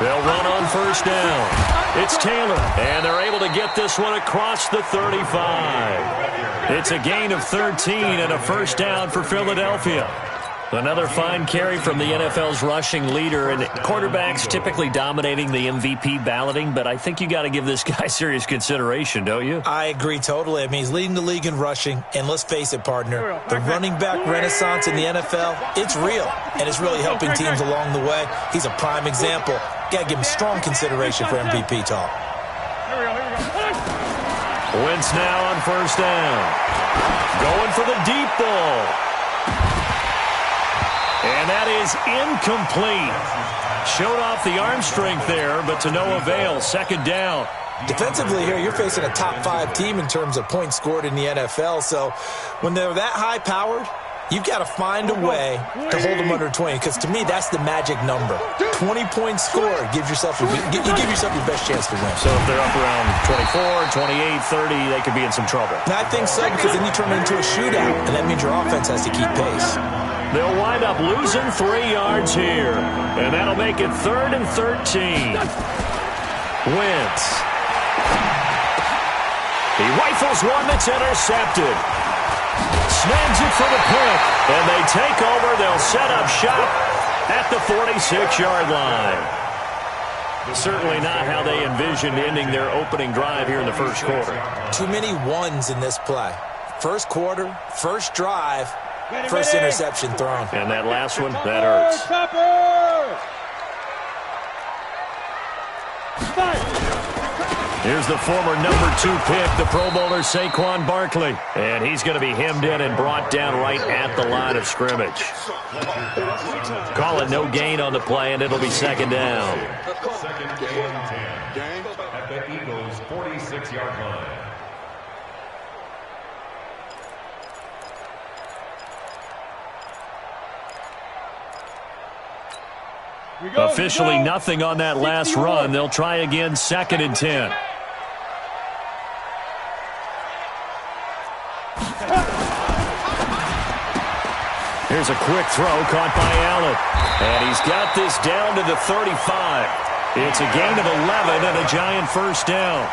They'll run on first down. It's Taylor, and they're able to get this one across the 35. It's a gain of 13 and a first down for Philadelphia. Another fine carry from the NFL's rushing leader, and quarterbacks typically dominating the MVP balloting, but I think you got to give this guy serious consideration, don't you? I agree totally. I mean, he's leading the league in rushing, and let's face it, partner, the running back renaissance in the NFL, it's real, and it's really helping teams along the way. He's a prime example. Got to give him strong consideration for MVP talk. Wentz now on first down. Going for the deep ball. And that is incomplete. Showed off the arm strength there, but to no avail. Second down. Defensively here, you're facing a top-5 team in terms of points scored in the NFL. So when they're that high-powered, you've got to find a way to hold them under 20. Because to me, that's the magic number. 20 points scored. You give yourself your best chance to win. So if they're up around 24, 28, 30, they could be in some trouble. And I think so, because then you turn it into a shootout, and that means your offense has to keep pace. They'll wind up losing 3 yards here, and that'll make it 3rd and 13. Wentz. He rifles one that's intercepted. Snags it for the pick, and they take over. They'll set up shop at the 46-yard line. Certainly not how they envisioned ending their opening drive here in the first quarter. Too many ones in this play. First quarter, first drive, first interception thrown. And that last one, that hurts. Here's the former number 2 pick, the Pro Bowler Saquon Barkley. And he's going to be hemmed in and brought down right at the line of scrimmage. Call it no gain on the play, and it'll be second down. Second and 10 at the Eagles' 46-yard line. Officially nothing on that last run. They'll try again, second and 10. Here's a quick throw caught by Allen. And he's got this down to the 35. It's a gain of 11 and a giant first down.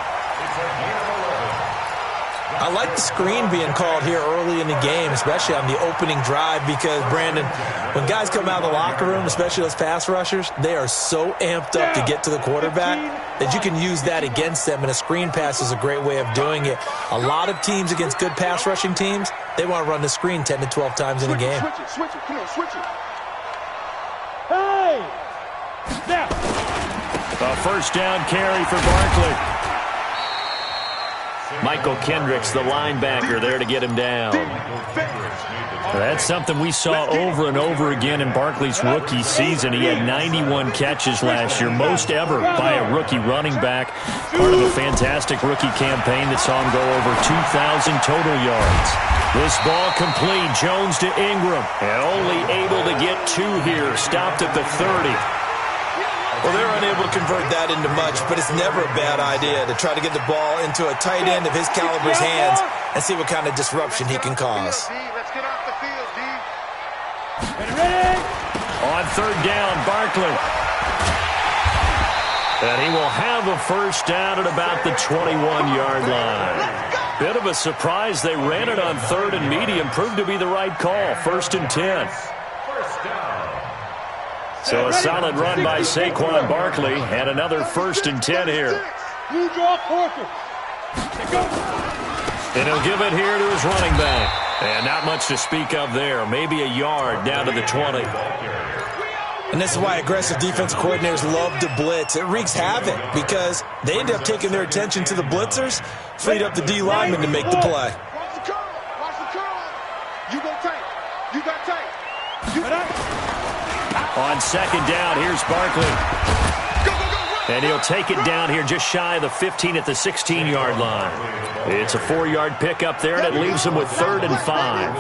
I like the screen being called here early in the game, especially on the opening drive, because, Brandon, when guys come out of the locker room, especially those pass rushers, they are so amped up to get to the quarterback that you can use that against them, and a screen pass is a great way of doing it. A lot of teams against good pass rushing teams, they want to run the screen 10 to 12 times in a game. Switch it. Come on, switch it. Hey! Now! A first down carry for Barkley. Michael Kendricks, the linebacker, there to get him down. That's something we saw over and over again in Barkley's rookie season. He had 91 catches last year, most ever by a rookie running back. Part of a fantastic rookie campaign that saw him go over 2,000 total yards. This ball complete, Jones to Ingram, and only able to get 2 here, stopped at the 30. Well, they're unable to convert that into much, but it's never a bad idea to try to get the ball into a tight end of his caliber's hands and see what kind of disruption he can cause. Let's get off the field, D. On third down, Barkley. And he will have a first down at about the 21-yard line. Bit of a surprise. They ran it on third and medium. Proved to be the right call. First and 10. So a solid run by Saquon Barkley, and another first and 10 here. And he'll give it here to his running back. And not much to speak of there. Maybe a yard down to the 20. And this is why aggressive defensive coordinators love to blitz. It wreaks havoc because they end up taking their attention to the blitzers, freed up the D lineman to make the play. Watch the curl. Watch the curl. You go tight. You got tight. On second down, here's Barkley. And he'll take it down here just shy of the 15 at the 16-yard line. It's a 4-yard pickup there, and it leaves him with 3rd and 5.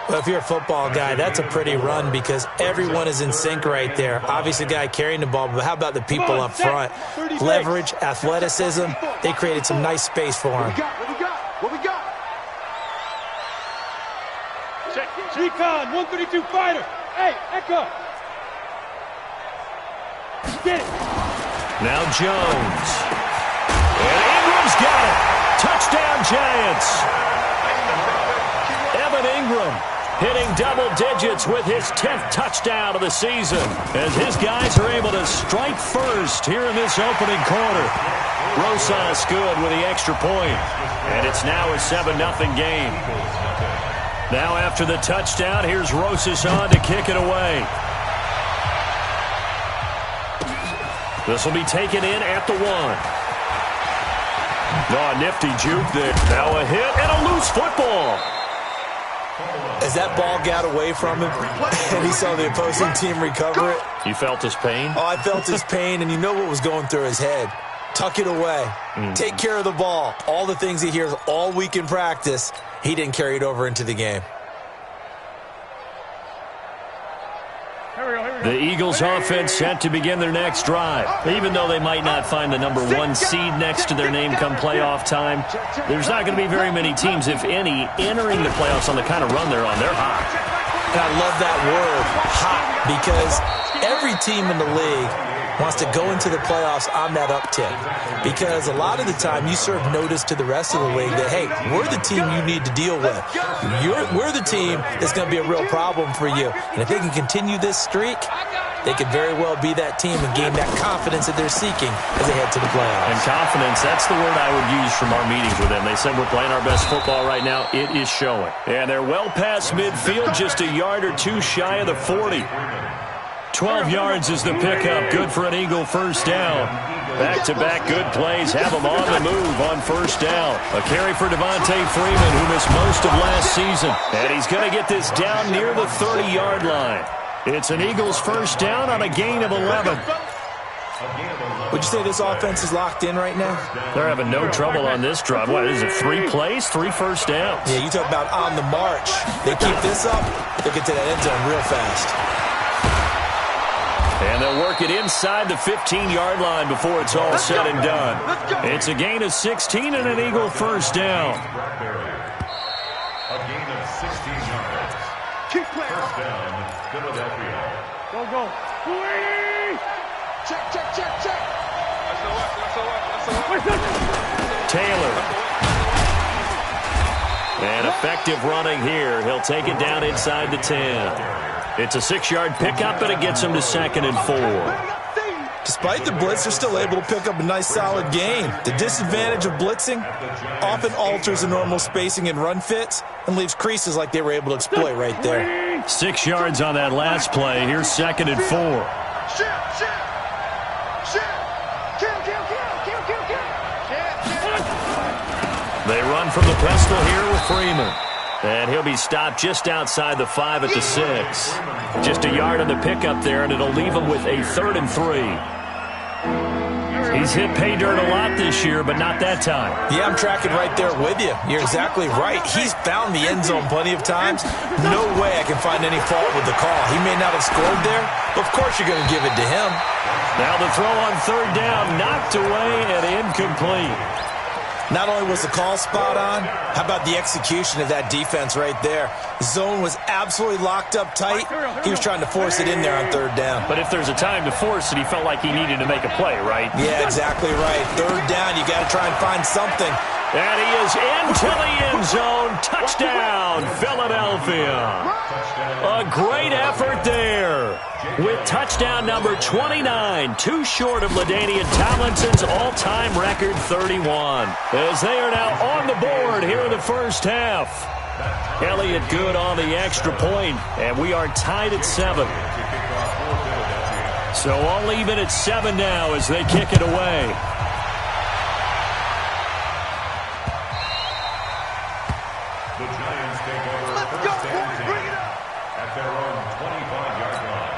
Well, if you're a football guy, that's a pretty run because everyone is in sync right there. Obviously, the guy carrying the ball, but how about the people up front? Leverage, athleticism, they created some nice space for him. What we got? Check. Recon, 132 fighter. Hey, Echo. Get it. Now Jones. And Ingram's got it. Touchdown, Giants. Evan Ingram hitting double digits with his 10th touchdown of the season as his guys are able to strike first here in this opening quarter. Rosas good with the extra point, and it's now a 7-0 game. Now after the touchdown, here's Rosas on to kick it away. This will be taken in at the 1. Oh, a nifty juke there. Now a hit and a loose football. As that ball got away from him and he saw the opposing team recover it. You felt his pain? Oh, I felt his pain, and you know what was going through his head. Tuck it away. Take care of the ball. All the things he hears all week in practice, he didn't carry it over into the game. The Eagles offense set to begin their next drive. Even though they might not find the number 1 seed next to their name come playoff time, there's not going to be very many teams, if any, entering the playoffs on the kind of run they're on. They're hot. And I love that word, hot, because every team in the league wants to go into the playoffs on that uptick. Because a lot of the time you serve notice to the rest of the league that, hey, we're the team you need to deal with. We're the team that's going to be a real problem for you. And if they can continue this streak, they could very well be that team and gain that confidence that they're seeking as they head to the playoffs. And confidence, that's the word I would use from our meetings with them. They said we're playing our best football right now. It is showing. And they're well past midfield, just a yard or two shy of the 40. 12 yards is the pickup. Good for an Eagle first down. Back-to-back good plays have them on the move on first down. A carry for Devontae Freeman, who missed most of last season. And he's going to get this down near the 30-yard line. It's an Eagles first down on a gain of 11. Would you say this offense is locked in right now? They're having no trouble on this drive. What is it, 3 plays, 3 first downs? Yeah, you talk about on the march. They keep this up, they'll get to that end zone real fast. And they'll work it inside the 15-yard line before it's all said and done. It's a gain of 16 and an Eagle first down. A gain of 16 yards. First down, Philadelphia. Go. Check. Taylor. And effective running here. He'll take it down inside the 10. It's a 6-yard pickup, and it gets him to 2nd and 4. Despite the blitz, they're still able to pick up a nice, solid gain. The disadvantage of blitzing often alters the normal spacing and run fits and leaves creases like they were able to exploit right there. 6 yards on that last play. Here's 2nd and 4. They run from the pistol here with Freeman. And he'll be stopped just outside the 5 at the 6. Just a yard on the pickup there, and it'll leave him with a 3rd and 3. He's hit pay dirt a lot this year, but not that time. Yeah, I'm tracking right there with you. You're exactly right. He's found the end zone plenty of times. No way I can find any fault with the call. He may not have scored there, but of course you're going to give it to him. Now the throw on 3rd down, knocked away and incomplete. Not only was the call spot on, how about the execution of that defense right there? Zone was absolutely locked up tight. He was trying to force it in there on 3rd down. But if there's a time to force it, he felt like he needed to make a play, right? Yeah, exactly right. 3rd down, you got to try and find something. And he is into the end zone. Touchdown, Philadelphia. A great effort there with touchdown number 29, too short of LaDainian Tomlinson's all-time record 31. As they are now on the board here in the first half. Elliott good on the extra point, and we are tied at 7. So all even at 7 now as they kick it away. The Giants take over first and 10 at their own 25-yard line.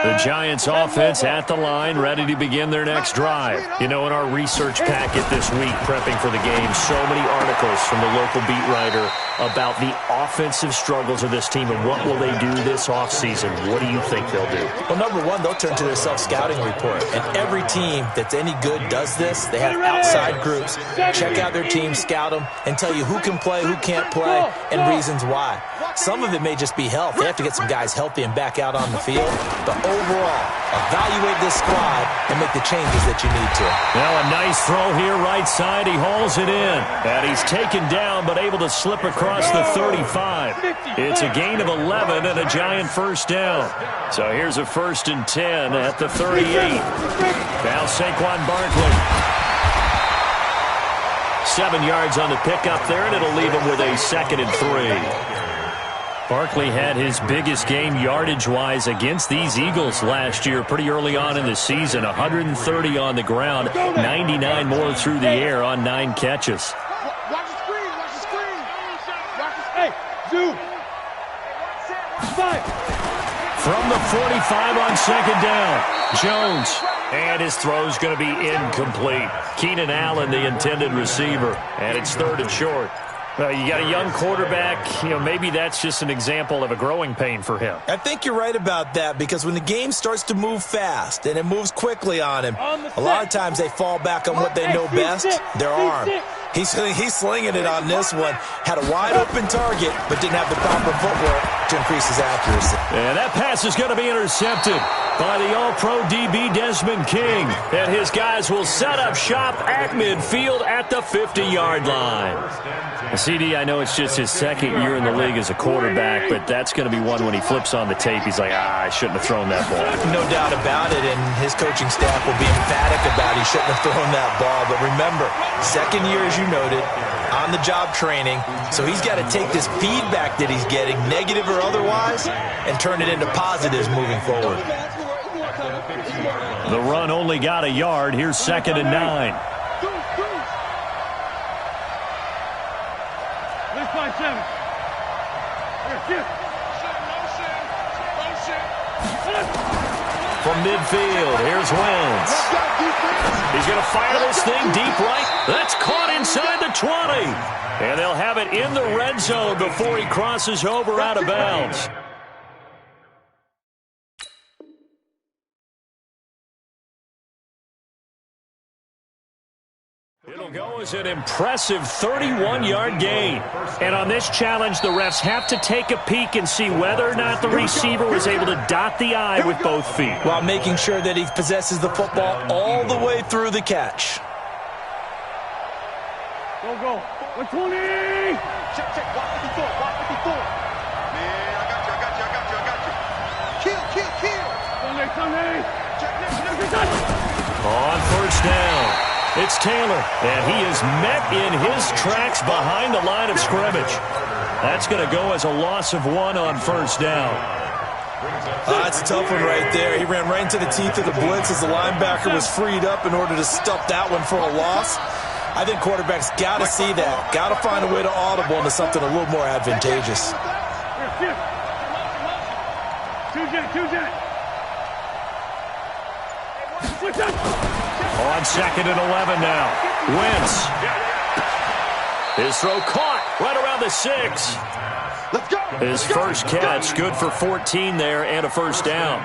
The Giants offense at the line, ready to begin their next drive. You know, in our research packet this week, prepping for the game, so many articles from the local beat writer about the offensive struggles of this team and what will they do this offseason. What do you think they'll do? Well, number one, they'll turn to their self-scouting report. And every team that's any good does this. They have outside groups. Check out their team, scout them, and tell you who can play, who can't play, and reasons why. Some of it may just be health. They have to get some guys healthy and back out on the field. But overall, evaluate this squad and make the changes that you need to. Now a nice throw here right side. He hauls it in. And he's taken down but able to slip across the 35. It's a gain of 11 and a Giant first down. So here's a 1st and 10 at the 38. Now Saquon Barkley. 7 yards on the pickup there, and it'll leave him with a 2nd and 3. Barkley had his biggest game yardage-wise against these Eagles last year pretty early on in the season. 130 on the ground, 99 more through the air on 9 catches. Watch the screen, watch the screen. Hey, zoom. From the 45 on 2nd down, Jones. And his throw's going to be incomplete. Keenan Allen, the intended receiver. And it's 3rd and short. Well, you got a young quarterback. You know, maybe that's just an example of a growing pain for him. I think you're right about that, because when the game starts to move fast and it moves quickly on him, a lot of times they fall back on what they know best, their arm. He's slinging it on this one. Had a wide-open target, but didn't have the proper footwork to increase his accuracy. And that pass is going to be intercepted by the All-Pro DB Desmond King. And his guys will set up shop at midfield at the 50-yard line. CD, I know it's just his 2nd year in the league as a quarterback, but that's going to be one when he flips on the tape. He's like, I shouldn't have thrown that ball. No doubt about it, and his coaching staff will be emphatic about he shouldn't have thrown that ball. But remember, 2nd year, as you noted, on-the-job training, so he's got to take this feedback that he's getting, negative or otherwise, and turn it into positives moving forward. The run only got a yard. Here's 2nd and 9. From midfield, here's Wentz. He's going to fire this thing deep right. That's caught inside the 20. And they'll have it in the red zone before he crosses over out of bounds. It'll go as an impressive 31-yard gain. And on this challenge, the refs have to take a peek and see whether or not the receiver was able to dot the I with both feet, while making sure that he possesses the football all the way through the catch. Go. 120. Check. Watch what you throw. Man, I got you. Kill. Sunday. On 1st down. It's Taylor, and he is met in his tracks behind the line of scrimmage. That's going to go as a loss of 1 on 1st down. That's a tough one right there. He ran right into the teeth of the blitz as the linebacker was freed up in order to stuff that one for a loss. I think quarterbacks got to see that. Got to find a way to audible into something a little more advantageous. On 2nd and 11 now. Wentz. His throw caught right around the 6. Let's go. His first catch, good for 14 there and a 1st down.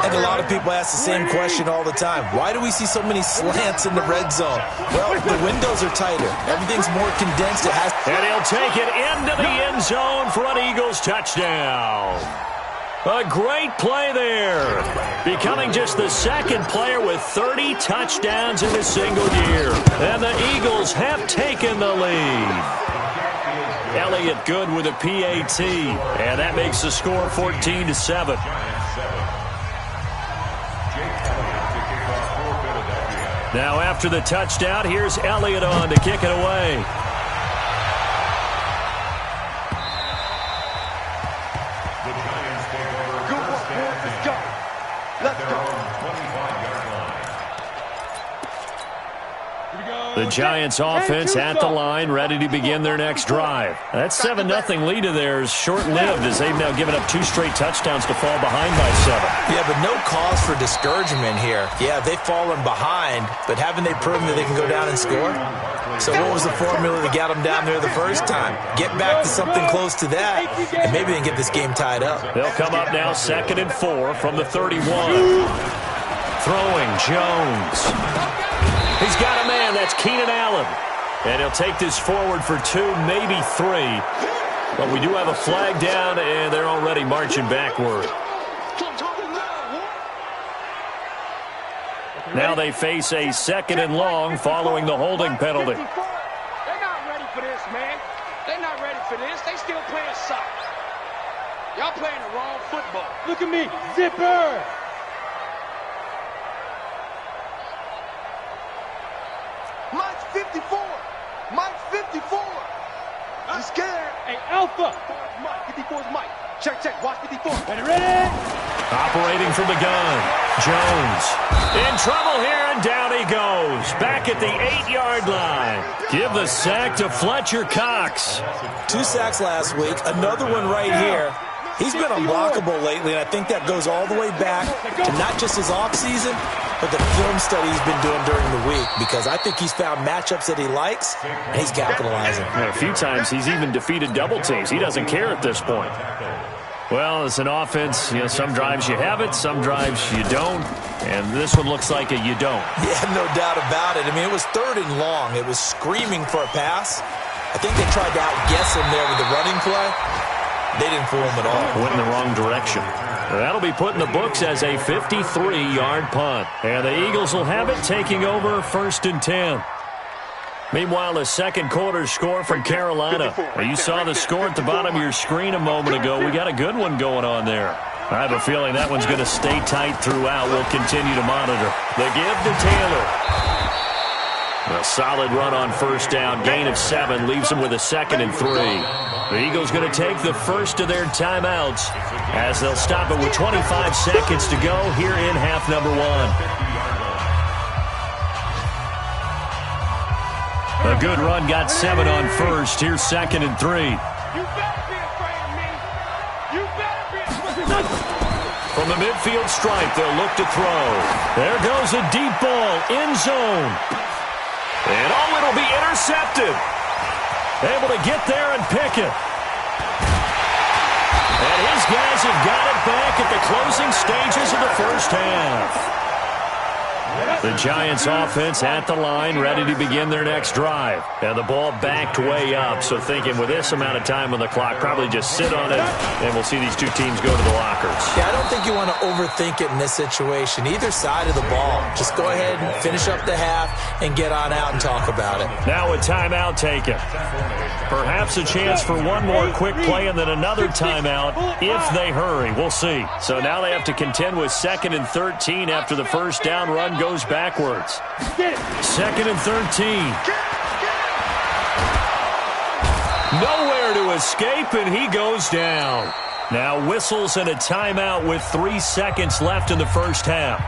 And a lot of people ask the same question all the time. Why do we see so many slants in the red zone? Well, the windows are tighter. Everything's more condensed. And he'll take it into the end zone for an Eagles touchdown. A great play there. Becoming just the 2nd player with 30 touchdowns in a single year. And the Eagles have taken the lead. Elliott good with a PAT. And that makes the score 14-7. Now after the touchdown, here's Elliott on to kick it away. Here we go. The Giants offense at the line, ready to begin their next drive. That 7-0 lead of theirs short-lived as they've now given up 2 straight touchdowns to fall behind by 7. Yeah, but no cause for discouragement here. Yeah, they've fallen behind, but haven't they proven that they can go down and score? So what was the formula to get them down there the first time? Get back to something close to that, and maybe they can get this game tied up. They'll come up now 2nd and 4 from the 31. Throwing, Jones. He's got a man. That's Keenan Allen. And he'll take this forward for 2, maybe 3. But we do have a flag down, and they're already marching backward. Now they face a 2nd and long following the holding penalty. They're not ready for this, man. They're not ready for this. They still playing soccer. Y'all playing the wrong football. Look at me. Zipper. Mike's 54. Mike's 54. I'm scared. Hey, Alpha. Mike. 54 is Mike. Check, check. Watch 54. Ready? Operating from the gun. Jones. In trouble here, and down he goes. Back at the 8-yard line. Give the sack to Fletcher Cox. 2 sacks last week. Another one right here. He's been unblockable lately, and I think that goes all the way back to not just his offseason, but the film study he's been doing during the week, because I think he's found matchups that he likes, and he's capitalizing. And a few times he's even defeated double teams. He doesn't care at this point. Well, it's an offense. You know, some drives you have it, some drives you don't, and this one looks like you don't. Yeah, no doubt about it. I mean, it was 3rd and long. It was screaming for a pass. I think they tried to outguess him there with the running play. They didn't fool him at all. Went in the wrong direction. That'll be put in the books as a 53-yard punt. And the Eagles will have it, taking over 1st and 10. Meanwhile, the second quarter score from Carolina. You saw the score at the bottom of your screen a moment ago. We got a good one going on there. I have a feeling that one's going to stay tight throughout. We'll continue to monitor. The give to Taylor. A solid run on 1st down. Gain of 7 leaves them with a 2nd and 3. The Eagles going to take the first of their timeouts as they'll stop it with 25 seconds to go here in half number 1. A good run got 7 on 1st. Here's 2nd and 3. You better be afraid of me. You better be afraid of me. From the midfield stripe, they'll look to throw. There goes a deep ball, end zone. And it'll be intercepted. Able to get there and pick it. And his guys have got it back at the closing stages of the first half. The Giants offense at the line, ready to begin their next drive. And the ball backed way up, so thinking with this amount of time on the clock, probably just sit on it, and we'll see these two teams go to the lockers. Yeah, I don't think you want to overthink it in this situation. Either side of the ball. Just go ahead and finish up the half and get on out and talk about it. Now a timeout taken. Perhaps a chance for one more quick play and then another timeout if they hurry. We'll see. So now they have to contend with 2nd and 13 after the first down run goes backwards. 2nd and 13. Nowhere to escape, and he goes down. Now whistles and a timeout with 3 seconds left in the first half.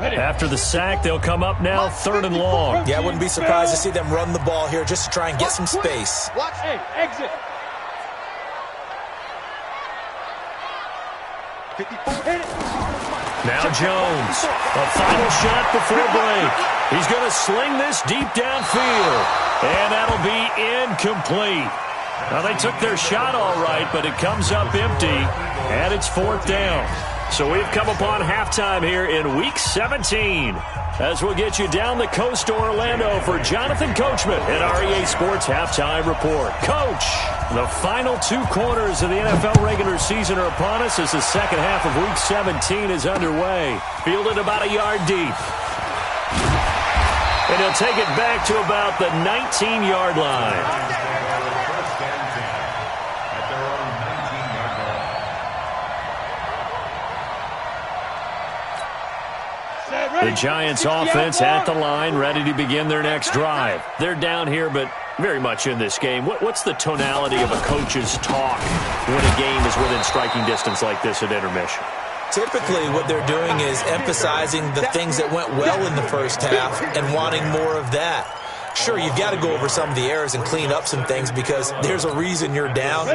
After the sack, they'll come up now 3rd and long. Yeah, I wouldn't be surprised to see them run the ball here just to try and get some space. Watch, hey, exit. 54, hit it. Now Jones, a final shot before break. He's going to sling this deep downfield, and that'll be incomplete. Now, they took their shot all right, but it comes up empty, and it's 4th down. So we've come upon halftime here in Week 17 as we'll get you down the coast to Orlando for Jonathan Coachman at REA Sports Halftime Report. Coach, the final 2 quarters of the NFL regular season are upon us as the second half of Week 17 is underway. Fielded about a yard deep. And he'll take it back to about the 19-yard line. The Giants offense at the line, ready to begin their next drive. They're down here, but very much in this game. What's the tonality of a coach's talk when a game is within striking distance like this at intermission? Typically, what they're doing is emphasizing the things that went well in the first half and wanting more of that. Sure, you've got to go over some of the errors and clean up some things because there's a reason you're down.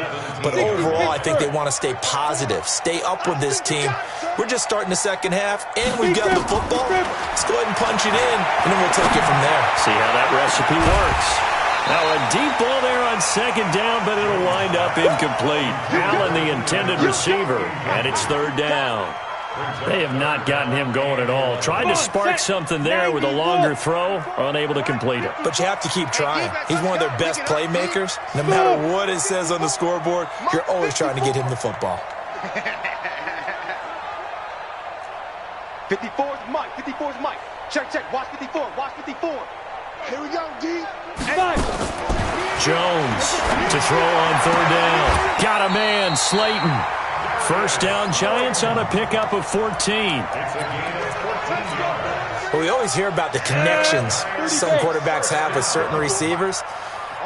But overall, I think they want to stay positive, stay up with this team. We're just starting the second half, and we've got the football. Let's go ahead and punch it in, and then we'll take it from there. See how that recipe works. Now a deep ball there on second down, but it'll wind up incomplete. Allen, the intended receiver, and it's third down. They have not gotten him going at all. Tried to spark something there with a longer throw, unable to complete it. But you have to keep trying. He's one of their best playmakers. No matter what it says on the scoreboard, you're always trying to get him the football. 54's Mike. 54's Mike. Check, check. Watch 54. Watch 54. Here we go, D. Jones to throw on third down. Got a man, Slayton. First down, Giants on a pickup of 14. Well, we always hear about the connections some quarterbacks have with certain receivers.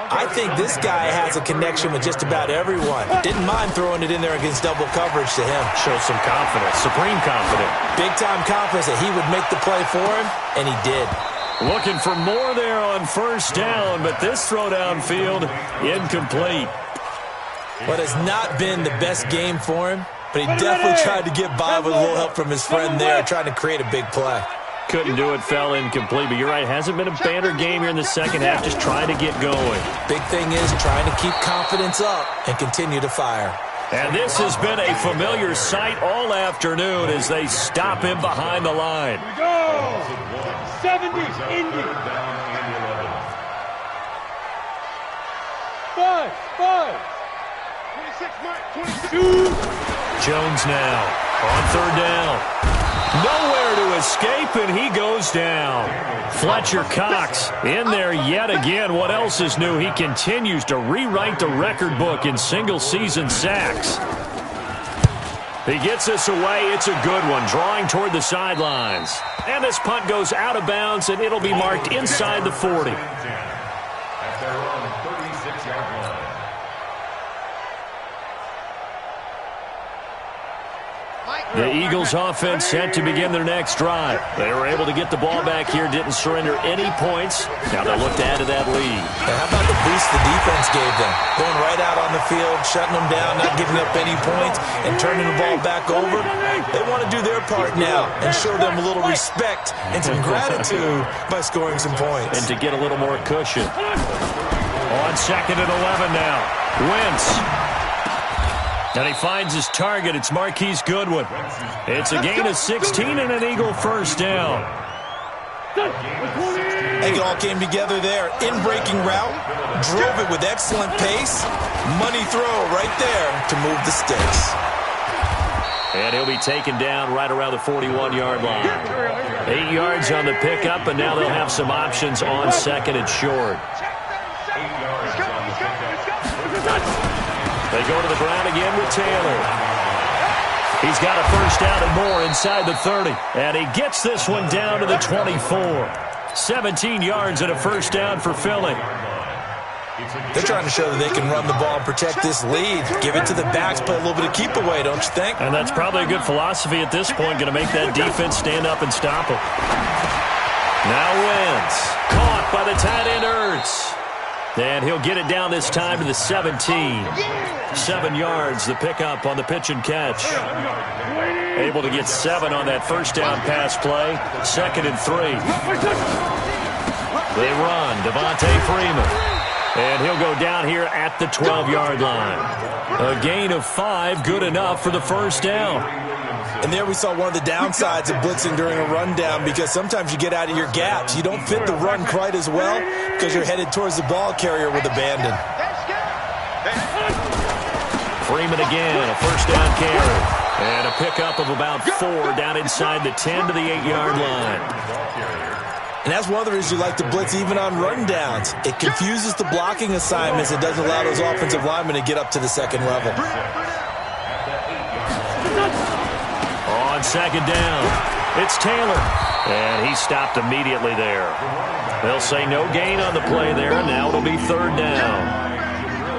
I think this guy has a connection with just about everyone. Didn't mind throwing it in there against double coverage to him. Shows some confidence, supreme confidence. Big-time confidence that he would make the play for him, and he did. Looking for more there on first down, but this throw downfield, incomplete. What has not been the best game for him, but he definitely tried to get by with a little help from his friend there, trying to create a big play. Couldn't do it, fell incomplete, but you're right, hasn't been a banner game here in the second half, just trying to get going. Big thing is trying to keep confidence up and continue to fire. And this has been a familiar sight all afternoon as they stop him behind the line. Go! 70, Indy. 5. 26, Mike. 22. Jones now on third down. Nowhere to escape, and he goes down. Fletcher Cox in there yet again. What else is new? He continues to rewrite the record book in single-season sacks. He gets this away. It's a good one, drawing toward the sidelines. And this punt goes out of bounds, and it'll be marked inside the 40. At their own 36-yard line. The Eagles offense set to begin their next drive. They were able to get the ball back here, didn't surrender any points. Now they'll look to add to that lead. And how about the boost the defense gave them? Going right out on the field, shutting them down, not giving up any points, and turning the ball back over. They want to do their part now and show them a little respect and some gratitude by scoring some points. And to get a little more cushion. On second and 11 now. Wentz. And he finds his target. It's Marquise Goodwin. It's a gain of 16 and an Eagle first down. It all came together there. In-breaking route. Drove it with excellent pace. Money throw right there to move the sticks. And he'll be taken down right around the 41-yard line. 8 yards on the pickup, and now they'll have some options on second and short. They go to the ground again with Taylor. He's got a first down and more inside the 30. And he gets this one down to the 24. 17 yards and a first down for Philly. They're trying to show that they can run the ball and protect this lead. Give it to the backs, play a little bit of keep away, don't you think? And that's probably a good philosophy at this point. Going to make that defense stand up and stop him. Now Wentz. Caught by the tight end Ertz. And he'll get it down this time to the 17. 7 yards, the pickup on the pitch and catch. Able to get 7 on that first down pass play. 2nd and 3. They run. Devontae Freeman. And he'll go down here at the 12-yard line. A gain of 5, good enough for the first down. And there we saw one of the downsides of blitzing during a rundown, because sometimes you get out of your gaps. You don't fit the run quite as well because you're headed towards the ball carrier with abandon. Freeman again, a first down carry. And a pickup of about 4 down inside the 10 to the 8-yard line. And that's one of the reasons you like to blitz even on rundowns. It confuses the blocking assignments. It doesn't allow those offensive linemen to get up to the second level. On second down. It's Taylor, and he stopped immediately there. They'll say no gain on the play there, and now it'll be third down.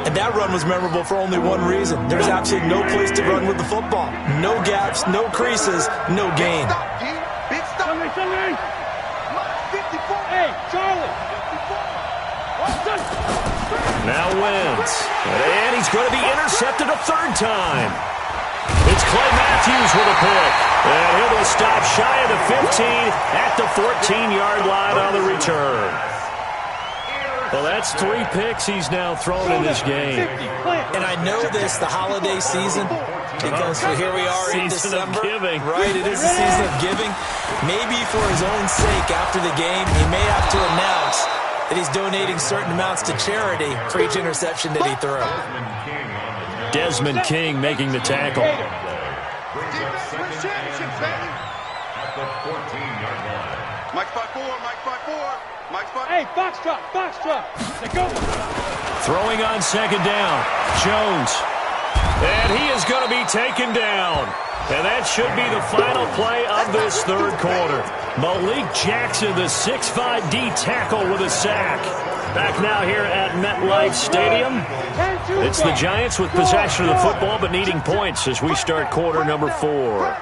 And that run was memorable for only one reason. There's absolutely no place to run with the football. No gaps, no creases, no gain. Big stop. Hey, Charlie. Now Wentz. And he's going to be intercepted a third time. It's Clay Matthews with a pick. And he'll be stopped shy of the 15 at the 14-yard line on the return. Well, that's 3 picks he's now thrown in this game. And I know this, the holiday season, because here we are in December. Giving. Right, it is a season of giving. Maybe for his own sake after the game, he may have to announce that he's donating certain amounts to charity for each interception that he threw. Desmond King making the tackle. Mike 5-4, Mike 5-4. Mike 5. Hey, box drop. Let's go. Throwing on second down. Jones. And he is going to be taken down. And that should be the final play of this third quarter. Malik Jackson, the 6'5" D tackle with a sack. Back now here at MetLife Stadium. It's the Giants with possession of the football but needing points as we start quarter number 4.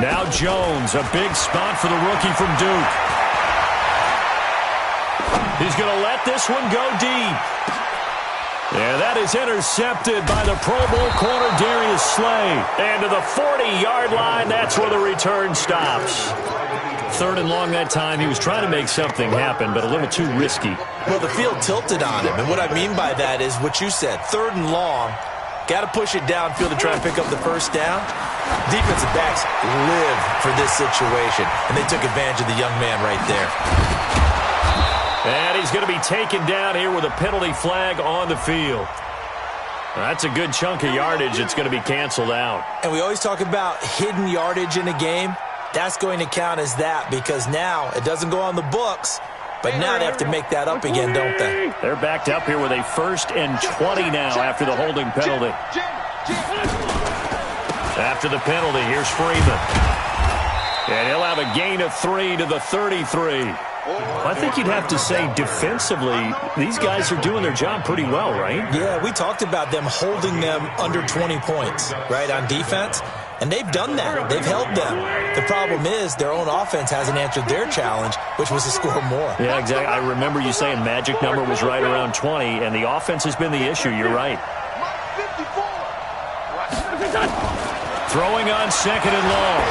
Now Jones, a big spot for the rookie from Duke. He's going to let this one go deep. And that is intercepted by the Pro Bowl corner Darius Slay. And to the 40-yard line, that's where the return stops. Third and long that time. He was trying to make something happen, but a little too risky. Well, the field tilted on him, and what I mean by that is what you said. Third and long, got to push it downfield to try and pick up the first down. Defensive backs live for this situation, and they took advantage of the young man right there. And he's going to be taken down here with a penalty flag on the field. That's a good chunk of yardage. It's going to be canceled out. And we always talk about hidden yardage in a game. That's going to count as that because now it doesn't go on the books, but now they have to make that up again, don't they? They're backed up here with a 1st and 20 now after the holding penalty. After the penalty, here's Freeman. And he'll have a gain of 3 to the 33. I think you'd have to say defensively, these guys are doing their job pretty well, right? Yeah, we talked about them holding them under 20 points, right, on defense. And they've done that. They've held them. The problem is their own offense hasn't answered their challenge, which was to score more. Yeah, exactly. I remember you saying magic number was right around 20, and the offense has been the issue. You're right. Throwing on second and long.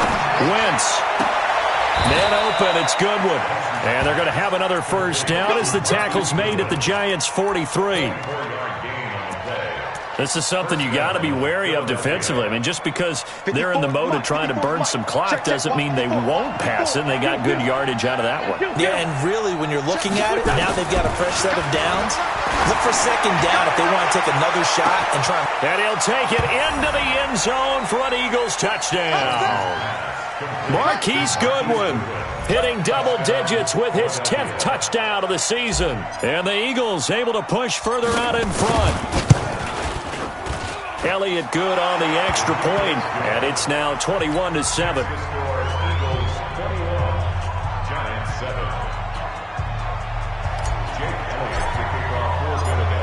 Wentz. Man open, it's Goodwin. And they're going to have another first down as the tackle's made at the Giants' 43. This is something you got to be wary of defensively. I mean, just because they're in the mode of trying to burn some clock doesn't mean they won't pass it, and they got good yardage out of that one. Yeah, and really, when you're looking at it, now they've got a fresh set of downs. Look for second down if they want to take another shot and try. And he'll take it into the end zone for an Eagles touchdown. Marquise Goodwin hitting double digits with his 10th touchdown of the season. And the Eagles able to push further out in front. Elliott good on the extra point, and it's now 21-7.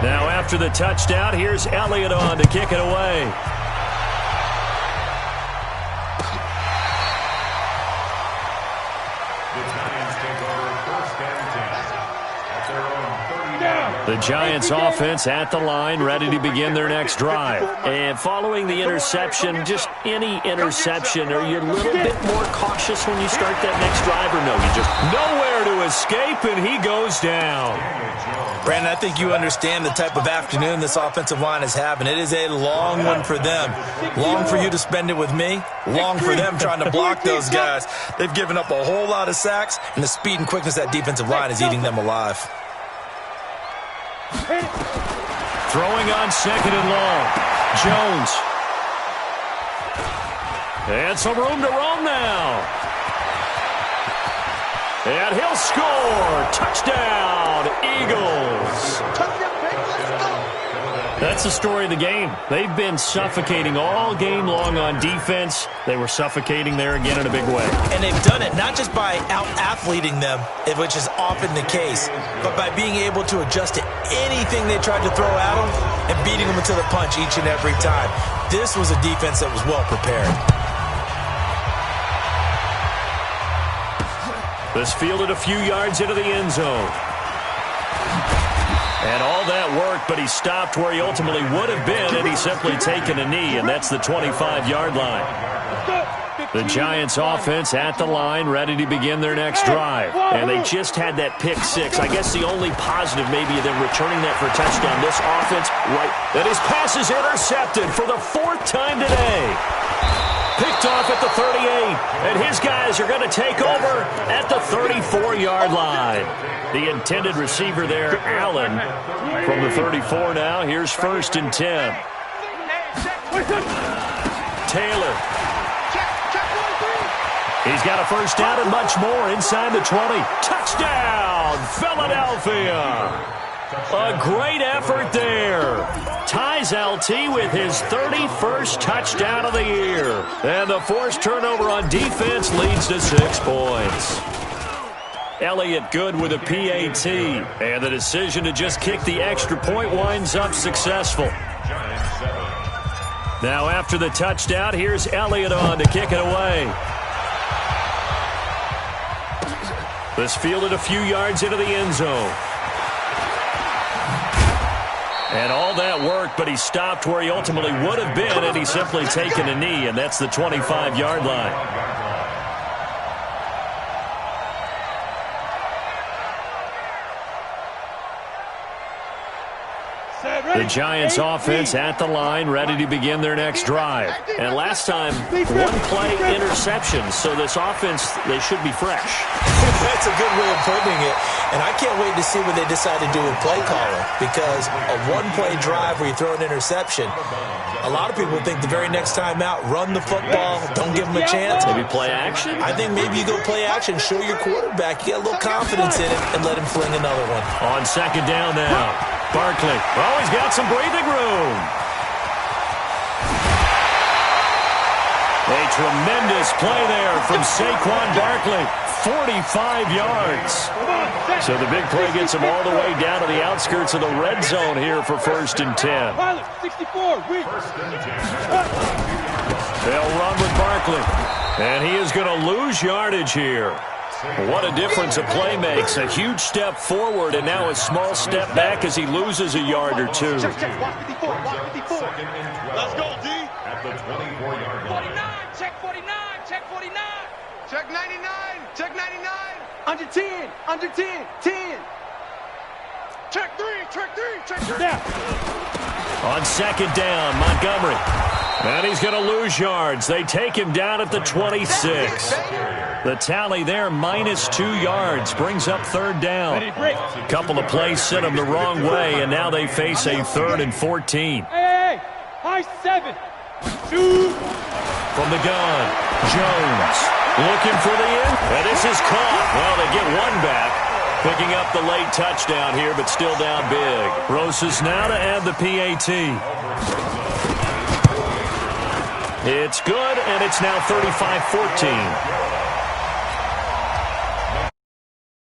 Now after the touchdown, here's Elliott on to kick it away. The Giants offense at the line, ready to begin their next drive. And following the interception, just any interception, are you a little bit more cautious when you start that next drive, or no? You just nowhere to escape, and he goes down. Brandon, I think you understand the type of afternoon this offensive line is having. It is a long one for them. Long for you to spend it with me. Long for them trying to block those guys. They've given up a whole lot of sacks, and the speed and quickness of that defensive line is eating them alive. Throwing on second and long. Jones. And some room to roam now. And he'll score. Touchdown, Eagles. That's the story of the game. They've been suffocating all game long on defense. They were suffocating there again in a big way. And they've done it not just by out-athleting them, which is often the case, but by being able to adjust to anything they tried to throw at them and beating them into the punch each and every time. This was a defense that was well prepared. This fielded a few yards into the end zone. And all that worked, but he stopped where he ultimately would have been, and he's simply taken a knee, and that's the 25-yard line. The Giants offense at the line, ready to begin their next drive. And they just had that pick six. I guess the only positive maybe of them returning that for a touchdown. This offense, right, that his pass is intercepted for the 4th time today. Picked off at the 38, and his guys are going to take over at the 34-yard line. The intended receiver there, Allen, from the 34 now. Here's 1st and 10. Taylor. He's got a first down and much more inside the 20. Touchdown, Philadelphia. A great effort there. Ties LT with his 31st touchdown of the year. And the forced turnover on defense leads to 6 points. Elliott good with a PAT. And the decision to just kick the extra point winds up successful. Now after the touchdown, here's Elliott on to kick it away. This fielded a few yards into the end zone. And all that worked, but he stopped where he ultimately would have been, and he's simply taken a knee, and that's the 25-yard line. The Giants offense at the line, ready to begin their next drive. And last time, 1-play interception. So this offense, they should be fresh. That's a good way of putting it. And I can't wait to see what they decide to do with play calling. Because a 1-play drive where you throw an interception, a lot of people think the very next time out, run the football, don't give them a chance. Maybe play action? I think maybe you go play action, show your quarterback, you get a little confidence in it, and let him fling another one. On 2nd down now. Barkley. Oh, he's got some breathing room. A tremendous play there from Saquon Barkley. 45 yards. So the big play gets him all the way down to the outskirts of the red zone here for 1st and 10. They'll run with Barkley. And he is going to lose yardage here. What a difference a play makes. A huge step forward and now a small step back as he loses a yard or two. Let's go, D. At the 24-yard line. 49, check 49, check 49. Check 99, check 99. Under 10, under 10, 10. Check 3, check 3, check 3. Down. On 2nd down, Montgomery. And he's going to lose yards. They take him down at the 26. The tally there, -2 yards, brings up 3rd down. A couple of plays sent him the wrong way, and now they face a 3rd and 14. Hey, high 7. Shoot. From the gun, Jones looking for the end. And this is caught. Well, they get one back. Picking up the late touchdown here, but still down big. Rosas now to add the PAT. It's good, and it's now 35-14.